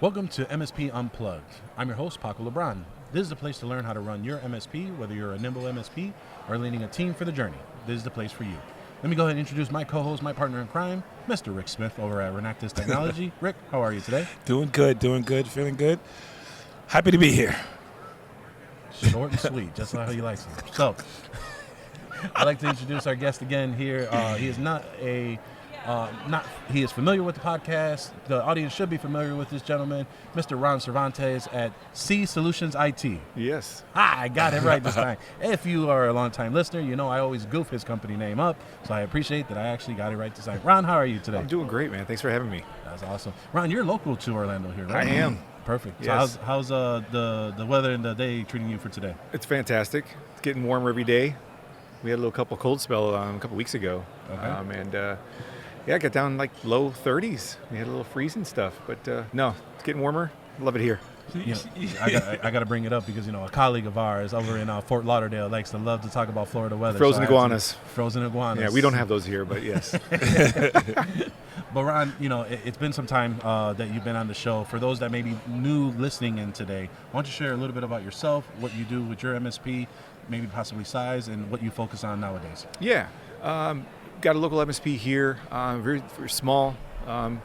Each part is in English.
Welcome to MSP Unplugged. I'm your host, Paco LeBron. This is the place to learn how to run your MSP, whether you're a nimble MSP or leading a team for the journey. This is the place for you. Let me go ahead and introduce my co-host, my partner in crime, Mr. Rick Smith over at Renactus Technology. Rick, how are you today? Doing good, feeling good. Happy to be here. Short and sweet, just like how you like it. So, I'd like to introduce our guest again here. He is he is familiar with the podcast. The audience should be familiar with this gentleman, Mr. Ron Cervantes at C Solutions IT. Yes. I got it right this time. If you are a long-time listener, you know I always goof his company name up, so I appreciate that I actually got it right this time. Ron, how are you today? I'm doing great, man. Thanks for having me. That's awesome. Ron, you're local to Orlando here, right? I am. Perfect. Yes. So how's the weather and the day treating you for today? It's fantastic. It's getting warmer every day. We had a little couple cold spell a couple weeks ago. Okay. It got down like low 30s. We had a little freezing stuff, but no, it's getting warmer. Love it here. You know, I got to bring it up because, a colleague of ours over in Fort Lauderdale likes to love to talk about Florida weather. Frozen iguanas. Frozen iguanas. Yeah, we don't have those here, but yes. But Ron, it's been some time that you've been on the show. For those that may be new listening in today, why don't you share a little bit about yourself, what you do with your MSP, maybe possibly size, and what you focus on nowadays? Yeah. Got a local MSP here, very, very small,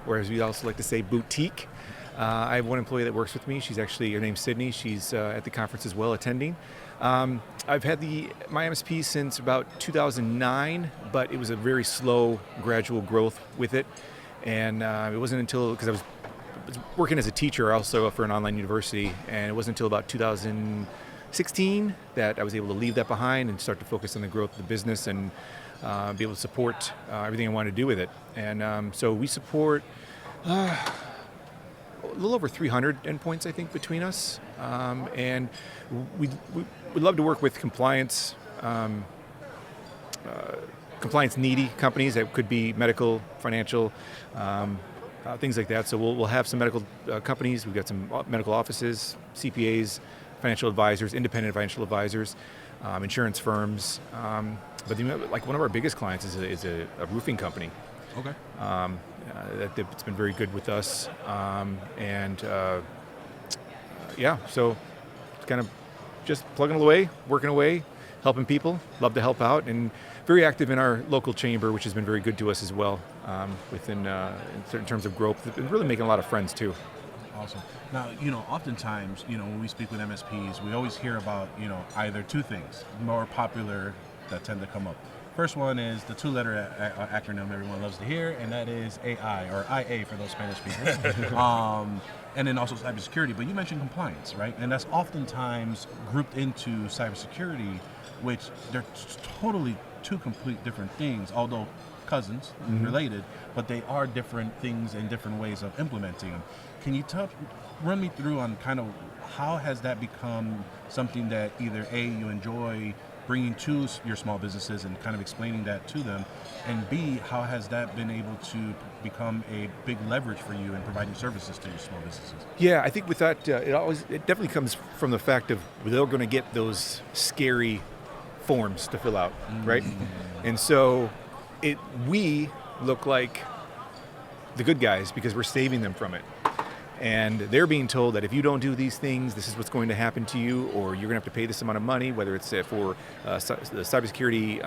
whereas we also like to say boutique. I have one employee that works with me. Her name's Sydney. She's at the conference as well, attending. I've had my MSP since about 2009, but it was a very slow, gradual growth with it. And it wasn't until, because I was working as a teacher also for an online university, and it wasn't until about 2016 that I was able to leave that behind and start to focus on the growth of the business and be able to support everything I wanted to do with it. And so we support a little over 300 endpoints, I think, between us. And we'd love to work with compliance needy companies that could be medical, financial, things like that. So we'll have some medical companies. We've got some medical offices, CPAs, financial advisors, independent financial advisors, insurance firms. But one of our biggest clients is a roofing company. Okay. It's been very good with us. So it's kind of just plugging away, working away, helping people. Love to help out, and very active in our local chamber, which has been very good to us as well, in certain terms of growth, and really making a lot of friends too. Awesome. Now, oftentimes, when we speak with MSPs, we always hear about, either two things more popular that tend to come up. First one is the two-letter acronym everyone loves to hear, and that is AI, or IA for those Spanish speakers. And then also cybersecurity. But you mentioned compliance, right? And that's oftentimes grouped into cybersecurity, which they're totally two complete different things, although cousins, related, but they are different things and different ways of implementing them. Can you run me through on kind of how has that become something that either A, you enjoy bringing to your small businesses and kind of explaining that to them, and B, how has that been able to become a big leverage for you in providing services to your small businesses? Yeah, I think with that, it definitely comes from the fact of they're going to get those scary forms to fill out, right? And so we look like the good guys because we're saving them from it. And they're being told that if you don't do these things, this is what's going to happen to you, or you're going to have to pay this amount of money, whether it's for the cybersecurity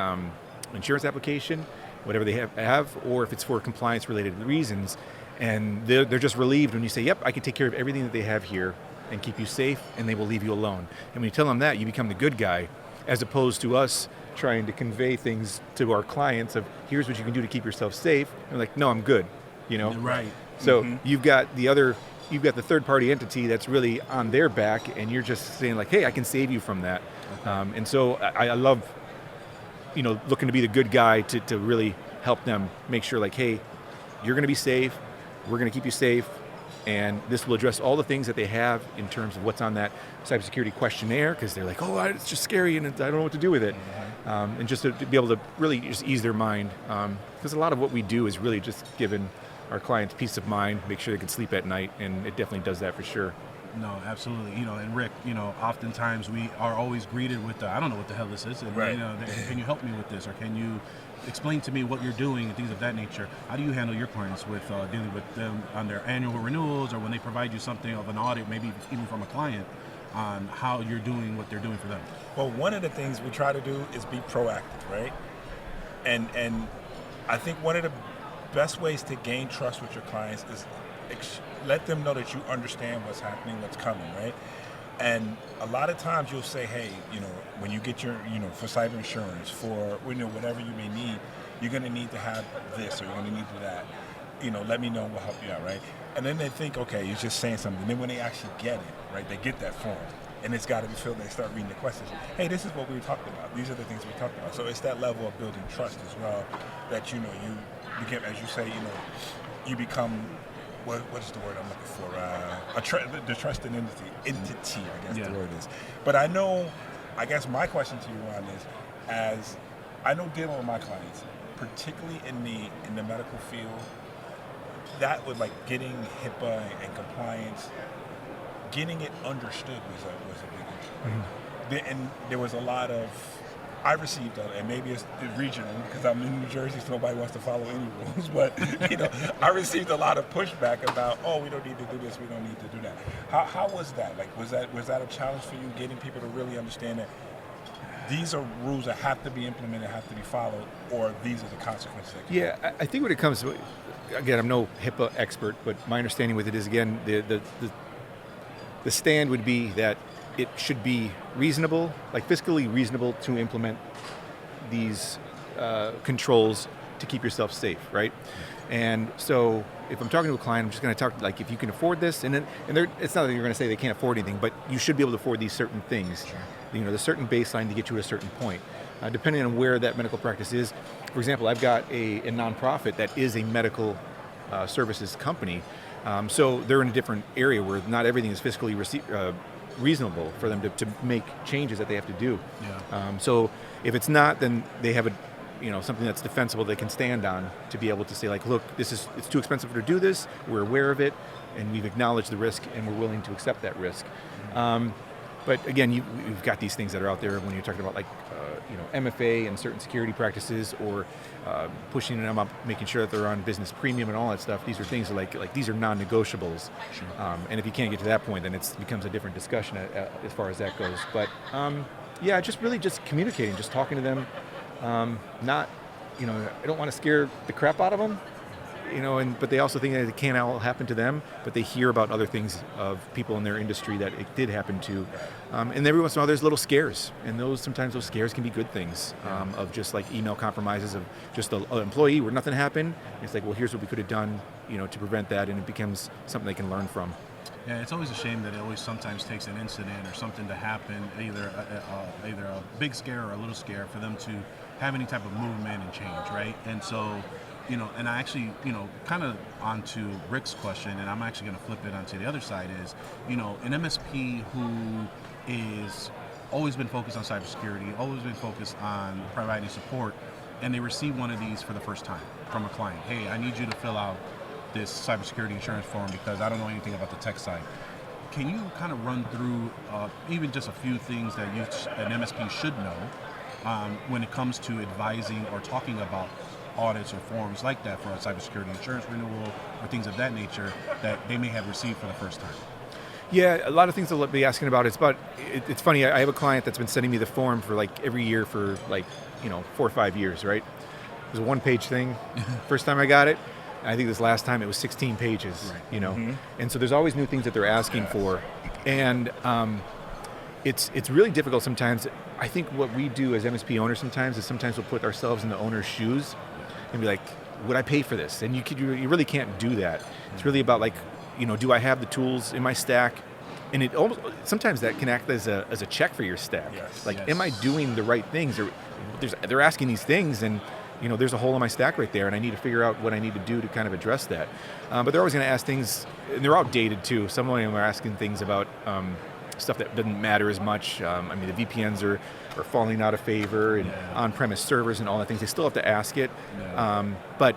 insurance application, whatever they have, or if it's for compliance-related reasons. And they're just relieved when you say, yep, I can take care of everything that they have here and keep you safe, and they will leave you alone. And when you tell them that, you become the good guy, as opposed to us trying to convey things to our clients of, here's what you can do to keep yourself safe. And they're like, no, I'm good, Right. So you've got the third-party entity that's really on their back, and you're just saying like, hey, I can save you from that. Okay. And so I love, looking to be the good guy to really help them make sure like, hey, you're going to be safe, we're going to keep you safe, and this will address all the things that they have in terms of what's on that cybersecurity questionnaire, because they're like, oh, it's just scary and I don't know what to do with it. And just to be able to really just ease their mind, because a lot of what we do is really just giving our clients peace of mind, make sure they can sleep at night, and it definitely does that for sure. No, absolutely. And Rick, oftentimes we are always greeted with I don't know what the hell this is, and right. Can you help me with this, or can you explain to me what you're doing and things of that nature. How do you handle your clients with dealing with them on their annual renewals, or when they provide you something of an audit, maybe even from a client, on how you're doing what they're doing for them? Well, one of the things we try to do is be proactive, right? And I think one of the best ways to gain trust with your clients is let them know that you understand what's happening, what's coming, right? And a lot of times you'll say, hey, when you get your, for cyber insurance, for whatever you may need, you're going to need to have this, or you're going to need to do that. Let me know, we'll help you out, right? And then they think, okay, you're just saying something. And then when they actually get it, right, they get that form, and it's got to be filled. They start reading the questions. Hey, this is what we were talking about. These are the things we talked about. So it's that level of building trust as well, that you become, as you say, you become. What is the word I'm looking for? The trusted entity, I guess the word is. But I guess my question to you, Ron, is, as I know dealing with my clients, particularly in the medical field, that was like getting HIPAA and compliance, getting it understood was a big issue. And there was a lot of, I received, and maybe it's regional because I'm in New Jersey, so nobody wants to follow any rules. But I received a lot of pushback about, oh, we don't need to do this, we don't need to do that. How was that? Like, was that a challenge for you, getting people to really understand that these are rules that have to be implemented, have to be followed, or these are the consequences? I think when it comes to, again, I'm no HIPAA expert, but my understanding with it is, again, the stand would be that it should be reasonable, like fiscally reasonable, to implement these controls to keep yourself safe, right? And so if I'm talking to a client, I'm just going to talk, like, if you can afford this, and it's not that you're going to say they can't afford anything, but you should be able to afford these certain things. Sure. There's a certain baseline to get you to a certain point. Depending on where that medical practice is. For example, I've got a nonprofit that is a medical services company, so they're in a different area where not everything is fiscally reasonable for them to make changes that they have to do. Yeah. So if it's not, then they have something that's defensible they can stand on to be able to say, like, look, it's too expensive to do this, we're aware of it, and we've acknowledged the risk, and we're willing to accept that risk. But again, you've got these things that are out there when you're talking about, like, MFA and certain security practices, or pushing them up, making sure that they're on business premium and all that stuff. These are things that like these are non-negotiables. Sure. And if you can't get to that point, then it becomes a different discussion as far as that goes. But just communicating, just talking to them. Not, I don't want to scare the crap out of them. But they also think that it can't all happen to them, but they hear about other things of people in their industry that it did happen to. And every once in a while there's little scares, and sometimes those scares can be good things, of just like email compromises of just an employee where nothing happened. And it's like, well, here's what we could have done, to prevent that, and it becomes something they can learn from. Yeah, it's always a shame that it always sometimes takes an incident or something to happen, either a big scare or a little scare, for them to have any type of movement and change, right? And so, and I actually, kind of onto Rick's question, and I'm actually going to flip it onto the other side, is, an MSP who is always been focused on cybersecurity, always been focused on providing support, and they receive one of these for the first time from a client. Hey, I need you to fill out this cybersecurity insurance form because I don't know anything about the tech side. Can you kind of run through even just a few things that an MSP should know when it comes to advising or talking about audits or forms like that for a cybersecurity insurance renewal or things of that nature that they may have received for the first time? Yeah, a lot of things they'll be asking about. It's funny, I have a client that's been sending me the form for like every year for 4 or 5 years, right? It was a one-page thing first time I got it. I think this last time it was 16 pages, right. Mm-hmm. And so there's always new things that they're asking for. And it's really difficult sometimes. I think what we do as MSP owners sometimes is we'll put ourselves in the owner's shoes and be like, would I pay for this? And you really can't do that. It's really about, like, do I have the tools in my stack? And it almost, sometimes that can act as a check for your stack. Yes, am I doing the right things? They're asking these things, and there's a hole in my stack right there, and I need to figure out what I need to do to kind of address that. But they're always going to ask things, and they're outdated too. Some of them are asking things about stuff that doesn't matter as much. The VPNs are falling out of favor, and on-premise servers and all that things. They still have to ask it. But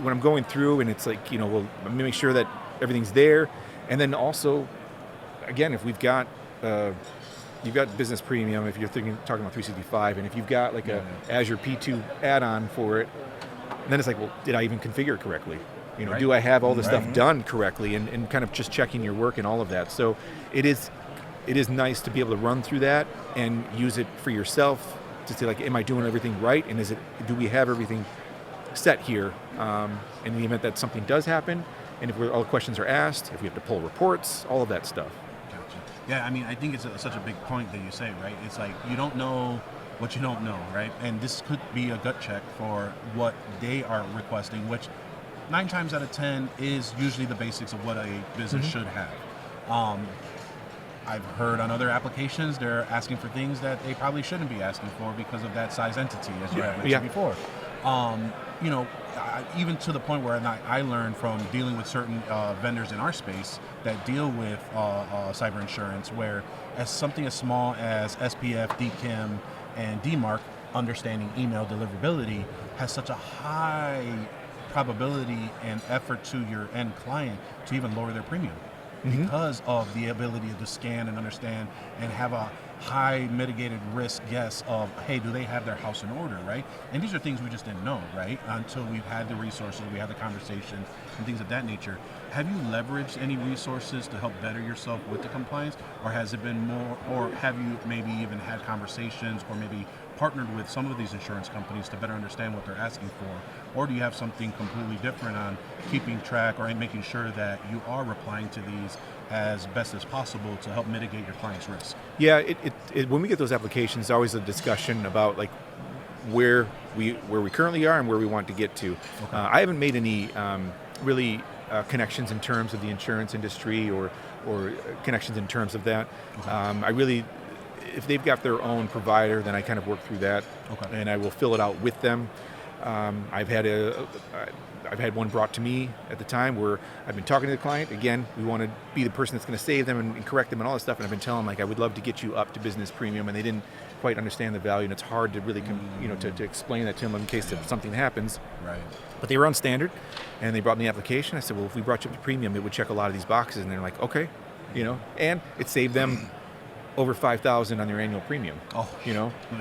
when I'm going through, and it's like, I'm going to make sure that everything's there. And then also, again, if we've got you've got business premium if you're talking about 365, and if you've got like a Azure P2 add-on for it, then it's like, well, did I even configure it correctly? Right. Do I have all the stuff done correctly, and kind of just checking your work and all of that. So it is nice to be able to run through that and use it for yourself to say, like, am I doing everything right, and do we have everything set here in the event that something does happen, and if all the questions are asked, if we have to pull reports, all of that stuff. Gotcha. Yeah, I mean, I think it's such a big point that you say, right? It's like you don't know what you don't know, right? And this could be a gut check for what they are requesting, which 9 times out of 10 is usually the basics of what a business should have. I've heard on other applications they're asking for things that they probably shouldn't be asking for because of that size entity, as you have mentioned before. Even to the point where I learned from dealing with certain vendors in our space that deal with cyber insurance, where as something as small as SPF, DKIM, and DMARC, understanding email deliverability, has such a high probability and effort to your end client to even lower their premium because of the ability to scan and understand and have a high mitigated risk guess of, hey, do they have their house in order, right? And these are things we just didn't know, right? Until we've had the resources, we had the conversations and things of that nature. Have you leveraged any resources to help better yourself with the compliance, or has it been more, or have you maybe even had conversations or maybe partnered with some of these insurance companies to better understand what they're asking for? Or do you have something completely different on keeping track or making sure that you are replying to these as best as possible to help mitigate your client's risk? Yeah, when we get those applications, there's always a discussion about like where we currently are and where we want to get to. Okay. I haven't made any really connections in terms of the insurance industry or connections in terms of that. Okay. If they've got their own provider, then I kind of work through that, and I will fill it out with them. I've had one brought to me at the time where I've been talking to the client. Again, we want to be the person that's going to save them and correct them and all that stuff. And I've been telling them, like, I would love to get you up to business premium, and they didn't quite understand the value, and it's hard to really, to explain that to them in case if something happens. Right. But they were on standard, and they brought me the application. I said, well, if we brought you up to premium, it would check a lot of these boxes, and they're like, okay, and it saved them over $5,000 on their annual premium,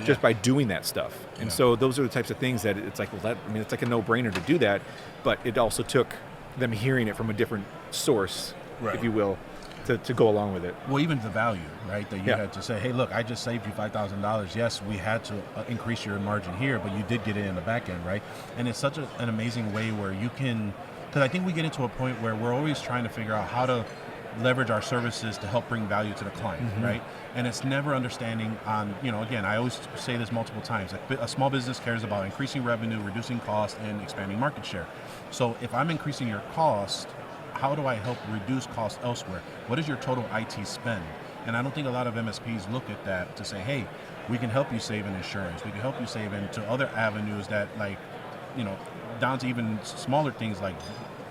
just by doing that stuff. And so those are the types of things that it's like, well, it's like a no-brainer to do that, but it also took them hearing it from a different source, if you will, to go along with it. Well, even the value, right, that you had to say, hey, look, I just saved you $5,000. Yes, we had to increase your margin here, but you did get it in the back end, right? And it's such an amazing way where you can, because I think we get into a point where we're always trying to figure out how to leverage our services to help bring value to the client, right? And it's never understanding on, again, I always say this multiple times, a small business cares about increasing revenue, reducing cost, and expanding market share. So if I'm increasing your cost, how do I help reduce costs elsewhere? What is your total IT spend? And I don't think a lot of MSPs look at that to say, hey, we can help you save in insurance. We can help you save into other avenues that, like, down to even smaller things like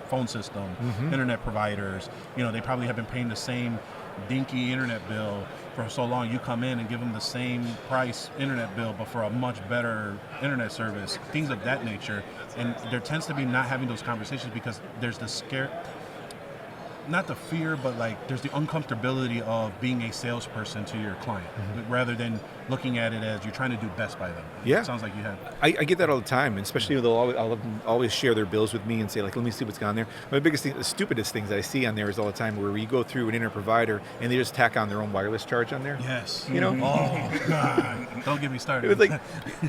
phone system, internet providers. They probably have been paying the same dinky internet bill for so long. You come in and give them the same price internet bill, but for a much better internet service, things of that nature. And there tends to be not having those conversations because there's the scare, not the fear, but like there's the uncomfortability of being a salesperson to your client, rather than looking at it as you're trying to do best by them. Yeah. It sounds like you have. I get that all the time, and especially I'll always share their bills with me and say, like, let me see what's gone there. My biggest thing, the stupidest things that I see on there is all the time where we go through an internet provider and they just tack on their own wireless charge on there. Yes. Oh, God. Don't get me started. It was like,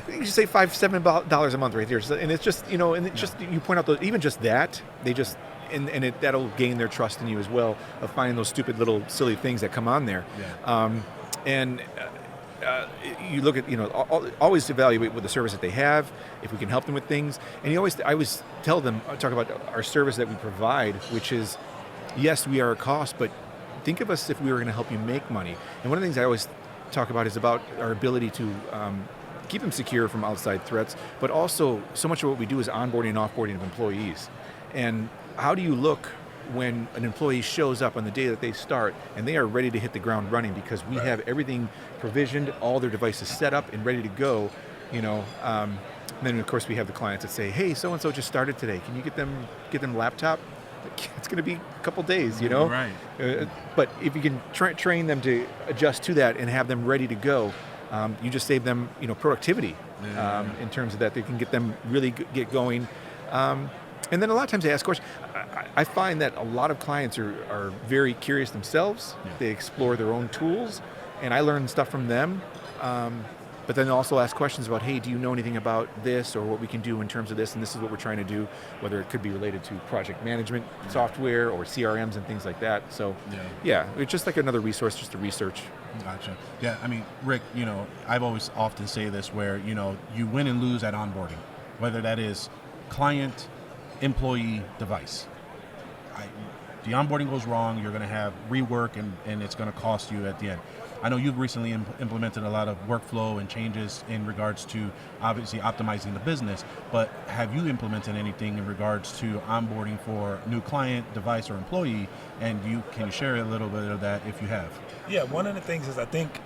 you should say $5-7 a month right there. And it's just, and it's just, you point out even just that, they just, and that'll gain their trust in you as well, of finding those stupid little silly things that come on there. You look at, always evaluate what the service that they have, if we can help them with things. And I always talk about our service that we provide, which is, yes, we are a cost, but think of us if we were going to help you make money. And one of the things I always talk about is about our ability to keep them secure from outside threats, but also so much of what we do is onboarding and offboarding of employees. And how do you look when an employee shows up on the day that they start and they are ready to hit the ground running because we have everything provisioned, all their devices set up and ready to go, and then of course we have the clients that say, hey, so-and-so just started today. Can you get them a laptop? it's going to be a couple days, you know? Right. But if you can train them to adjust to that and have them ready to go, you just save them, productivity in terms of that. They can get them really get going. And then a lot of times they ask questions. I find that a lot of clients are very curious themselves. Yeah. They explore their own tools, and I learn stuff from them. But then also ask questions about, hey, do you know anything about this or what we can do in terms of this? And this is what we're trying to do, whether it could be related to project management software or CRMs and things like that. So yeah, it's just like another resource just to research. Gotcha. Yeah, I mean, Rick, I've always often say this where, you win and lose at onboarding, whether that is client, employee, device. The onboarding goes wrong, you're going to have rework and it's going to cost you at the end. I know you've recently implemented a lot of workflow and changes in regards to obviously optimizing the business, but have you implemented anything in regards to onboarding for new client, device, or employee? And can you share a little bit of that if you have? Yeah, one of the things is I think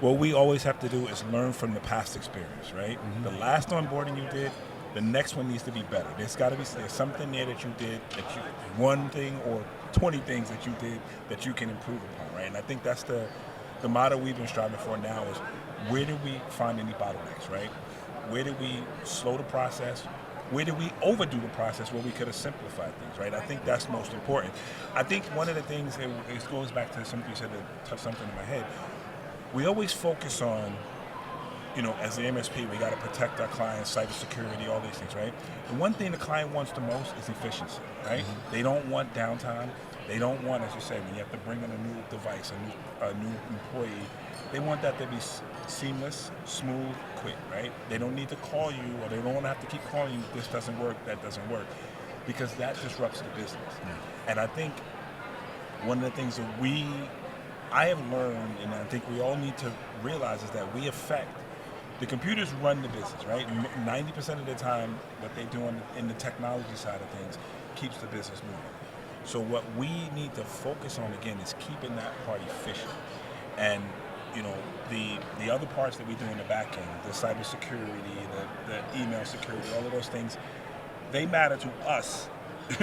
what we always have to do is learn from the past experience, right? Mm-hmm. The last onboarding you did, the next one needs to be better. There's something there that you did, one thing or 20 things that you did that you can improve upon, right? And I think that's the model we've been striving for now is where do we find any bottlenecks, right? Where do we slow the process? Where do we overdo the process where we could have simplified things, right? I think that's most important. I think one of the things, it goes back to something you said that touched something in my head. We always focus on, as the MSP, we got to protect our clients, cybersecurity, all these things, right? The one thing the client wants the most is efficiency, right? Mm-hmm. They don't want downtime. They don't want, as you say, when you have to bring in a new device, a new employee, they want that to be seamless, smooth, quick, right? They don't need to call you, or they don't want to have to keep calling you, this doesn't work, that doesn't work, because that disrupts the business. Yeah. And I think one of the things that I have learned, and I think we all need to realize, is that we affect the computers run the business, right? 90% of the time, what they do in the technology side of things keeps the business moving. So what we need to focus on, again, is keeping that part efficient. And, the other parts that we do in the back end, the cybersecurity, the email security, all of those things, they matter to us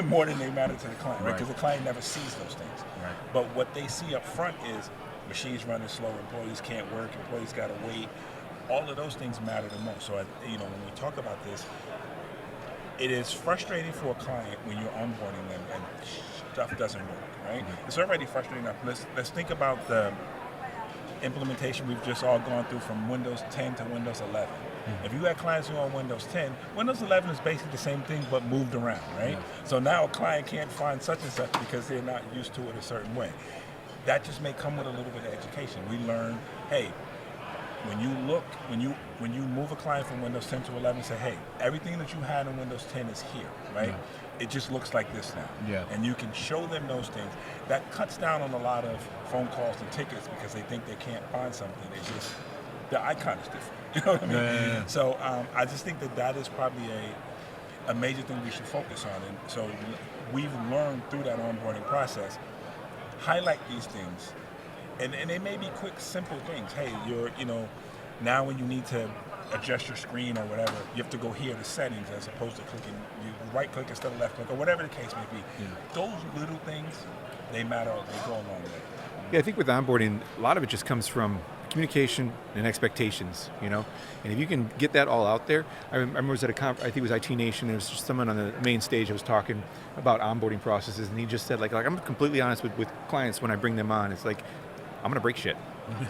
more than they matter to the client, right? Because the client never sees those things. Right. But what they see up front is machines running slow, employees can't work, employees got to wait. All of those things matter the most. So, when we talk about this, it is frustrating for a client when you're onboarding them and stuff doesn't work, right? Mm-hmm. It's already frustrating enough. Let's think about the implementation we've just all gone through from Windows 10 to Windows 11. Mm-hmm. If you had clients who are on Windows 10, Windows 11 is basically the same thing but moved around, right? Yeah. So now a client can't find such and such because they're not used to it a certain way. That just may come with a little bit of education. We learn, hey, when you move a client from Windows 10 to 11, say, hey, everything that you had in Windows 10 is here, right? Yeah. It just looks like this now. Yeah. And you can show them those things. That cuts down on a lot of phone calls and tickets because they think they can't find something. It's just, the icon is different. You know what I mean? Yeah. So I just think that is probably a major thing we should focus on. And so we've learned through that onboarding process, highlight these things. And they may be quick, simple things. Hey, now when you need to adjust your screen or whatever, you have to go here to settings as opposed to clicking, you right click instead of left click, or whatever the case may be. Yeah. Those little things, they matter, they go a long way. Yeah, I think with onboarding, a lot of it just comes from communication and expectations, And if you can get that all out there, I remember I was at a conference, I think it was IT Nation, there was just someone on the main stage that was talking about onboarding processes, and he just said, like I'm completely honest with clients when I bring them on. It's like, I'm going to break shit.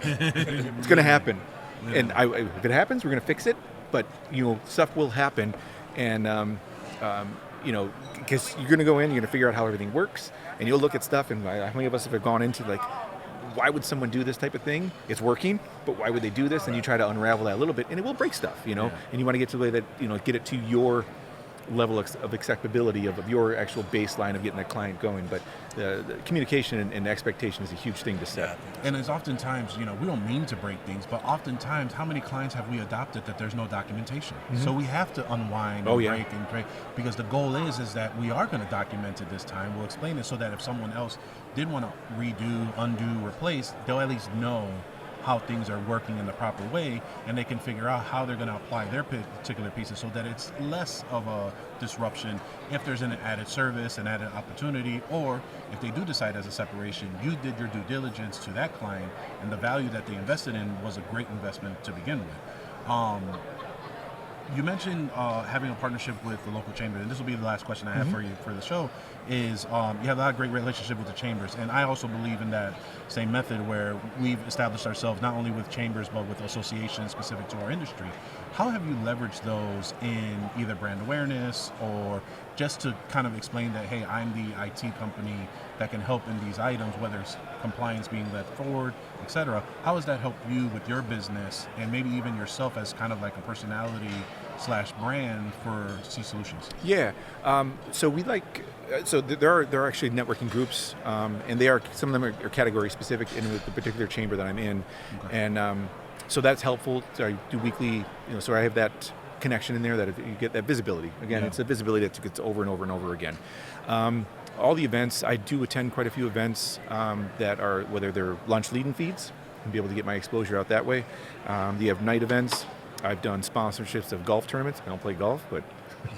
It's going to happen. Yeah. And if it happens, we're going to fix it. But, stuff will happen. And, because you're going to go in, you're going to figure out how everything works. And you'll look at stuff, and how many of us have gone into, like, why would someone do this type of thing? It's working, but why would they do this? And you try to unravel that a little bit, and it will break stuff, Yeah. And you want to get to the way that, get it to your level of acceptability of your actual baseline of getting that client going. But the communication and expectation is a huge thing to set. And it's oftentimes, we don't mean to break things, but oftentimes, how many clients have we adopted that there's no documentation? Mm-hmm. So we have to unwind and break, because the goal is that we are going to document it this time. We'll explain it so that if someone else did want to redo, undo, replace, they'll at least know how things are working in the proper way, and they can figure out how they're going to apply their particular pieces so that it's less of a disruption if there's an added service, an added opportunity, or if they do decide as a separation, you did your due diligence to that client, and the value that they invested in was a great investment to begin with. You mentioned having a partnership with the local chamber, and this will be the last question I have for you for the show, is you have a lot of great relationship with the chambers, and I also believe in that same method where we've established ourselves not only with chambers but with associations specific to our industry. How have you leveraged those in either brand awareness or just to kind of explain that, hey, I'm the IT company that can help in these items, whether it's compliance being led forward, etc. How has that helped you with your business and maybe even yourself as kind of like a personality / brand for C Solutions? Yeah. So we like. So there are actually networking groups, and they are, some of them are category specific in the particular chamber that I'm in, and so that's helpful. So I do weekly. So I have that connection in there that you get that visibility. Again, it's a visibility that gets over and over and over again. All the events, I do attend quite a few events that are, whether they're lunch lead-in feeds, and be able to get my exposure out that way. You have night events. I've done sponsorships of golf tournaments. I don't play golf, but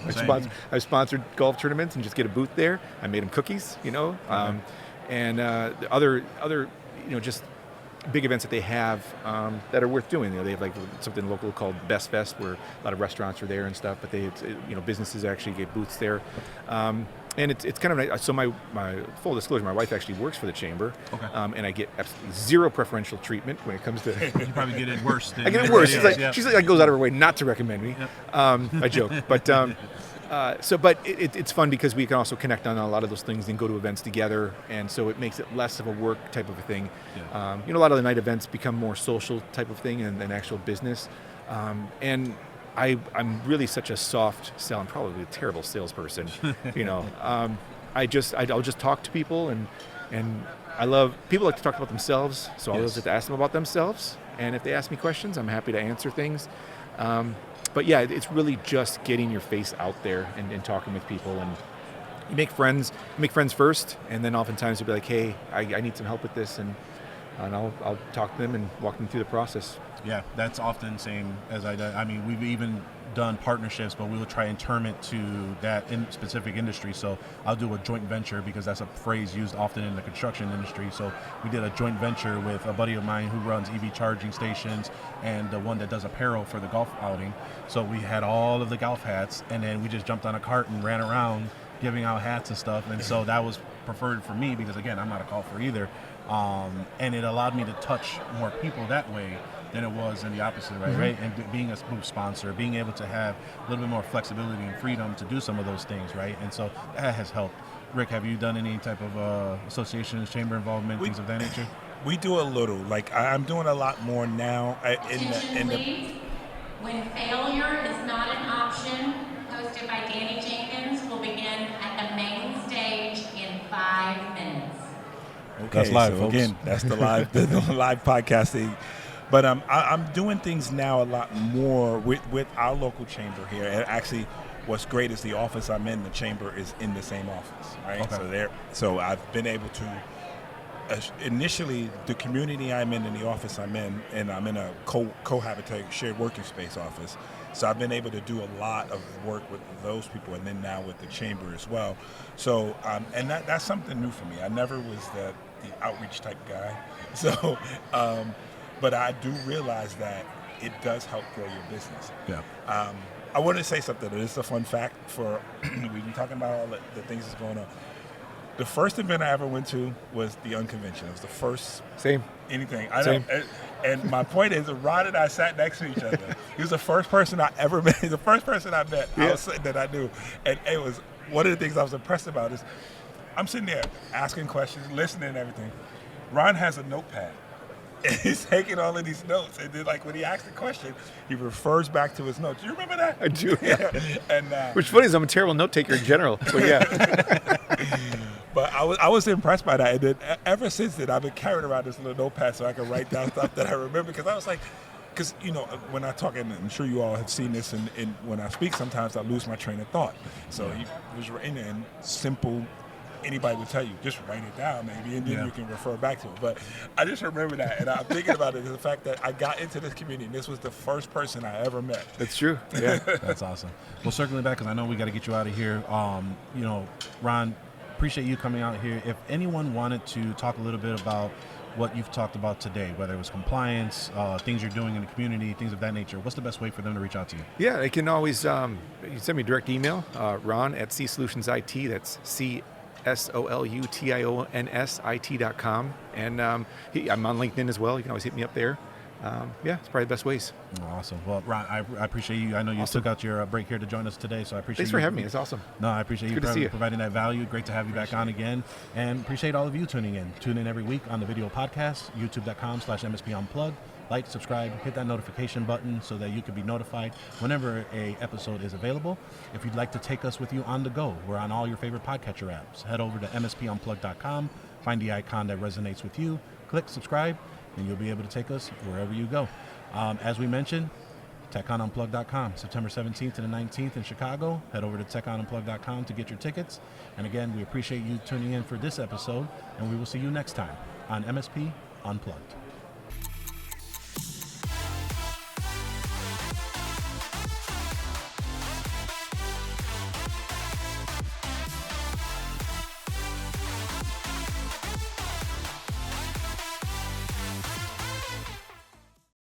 I've sponsored golf tournaments and just get a booth there. I made them cookies, and other just big events that they have that are worth doing. They have like something local called Best Fest, where a lot of restaurants are there and stuff. But businesses actually get booths there. And it's kind of nice. So my full disclosure, my wife actually works for the chamber, and I get absolutely zero preferential treatment when it comes to. You probably get it worse. Than I get it worse. She's like goes out of her way not to recommend me. Yep. I joke, but but it's fun because we can also connect on a lot of those things and go to events together, and so it makes it less of a work type of a thing. Yeah. A lot of the night events become more social type of thing and actual business, and. I'm really such a soft sell. I'm probably a terrible salesperson, I'll just talk to people, and I love people like to talk about themselves. So I'll just ask them about themselves, and if they ask me questions, I'm happy to answer things. But yeah, it's really just getting your face out there and talking with people, and you make friends. You make friends first, and then oftentimes you'll be like, hey, I need some help with this, and I'll talk to them and walk them through the process. Yeah, that's often same as I do. I mean, we've even done partnerships, but we will try and term it to that in specific industry. So I'll do a joint venture because that's a phrase used often in the construction industry. So we did a joint venture with a buddy of mine who runs EV charging stations and the one that does apparel for the golf outing. So we had all of the golf hats, and then we just jumped on a cart and ran around giving out hats and stuff. And so that was preferred for me because, again, I'm not a golfer either. And it allowed me to touch more people that way than it was in the opposite way, right? And being a booth sponsor, being able to have a little bit more flexibility and freedom to do some of those things, right? And so that has helped. Rick, have you done any type of associations, chamber involvement, things of that nature? We do a little. Like I'm doing a lot more now. When failure is not an option, hosted by Danny Jenkins, will begin at the main stage in 5 minutes. Okay, that's live, so folks. Again, that's the live podcasting. But I'm doing things now a lot more with our local chamber here. And actually, what's great is the office I'm in, the chamber is in the same office, right? Okay. So I've been able to, initially, the community I'm in the office I'm in, and I'm in a cohabitate shared working space office. So I've been able to do a lot of work with those people, and then now with the chamber as well. So, and that's something new for me. I never was the outreach type guy. So, but I do realize that it does help grow your business. Yeah. I want to say something. This is a fun fact for we've been talking about all the things that's going on. The first event I ever went to was the Unconvention. It was the first anything. I know. And my point is, Ron and I sat next to each other. He was the first person I ever met. He's the first person I met that I knew. And it was one of the things I was impressed about is I'm sitting there asking questions, listening and everything. Ron has a notepad. And he's taking all of these notes. And then, like, when he asks the question, he refers back to his notes. Do you remember that? I do, yeah. And, which funny is I'm a terrible note taker in general. But yeah. But I was impressed by that. And then ever since then, I've been carrying around this little notepad so I can write down stuff that I remember. Because I was like, because, when I talk, and I'm sure you all have seen this, and when I speak, sometimes I lose my train of thought. So he was writing in simple anybody would tell you, just write it down maybe, and then Yeah. you can refer back to it. But I just remember that, and I'm thinking about it, the fact that I got into this community, and this was the first person I ever met. That's true. Yeah. That's awesome. Well, circling back, because I know we got to get you out of here. Ron, appreciate you coming out here. If anyone wanted to talk a little bit about what you've talked about today, whether it was compliance, things you're doing in the community, things of that nature, what's the best way for them to reach out to you? Yeah, they can always you send me a direct email, Ron at C Solutions IT. That's CSolutionsit.com. And I'm on LinkedIn as well. You can always hit me up there. It's probably the best ways. Awesome. Well, Ron, I appreciate you. I know you took out your break here to join us today, so I appreciate Thanks you. for having me. It's awesome. No, I appreciate you Good to see you. providing that value. Great to have you back on again. And appreciate all of you tuning in. Tune in every week on the video podcast, youtube.com/MSP Unplugged. Like, subscribe, hit that notification button so that you can be notified whenever a episode is available. If you'd like to take us with you on the go, we're on all your favorite podcatcher apps. Head over to mspunplugged.com, find the icon that resonates with you, click subscribe, and you'll be able to take us wherever you go. As we mentioned, techonunplugged.com, September 17th to the 19th in Chicago. Head over to techonunplugged.com to get your tickets. And again, we appreciate you tuning in for this episode, and we will see you next time on MSP Unplugged.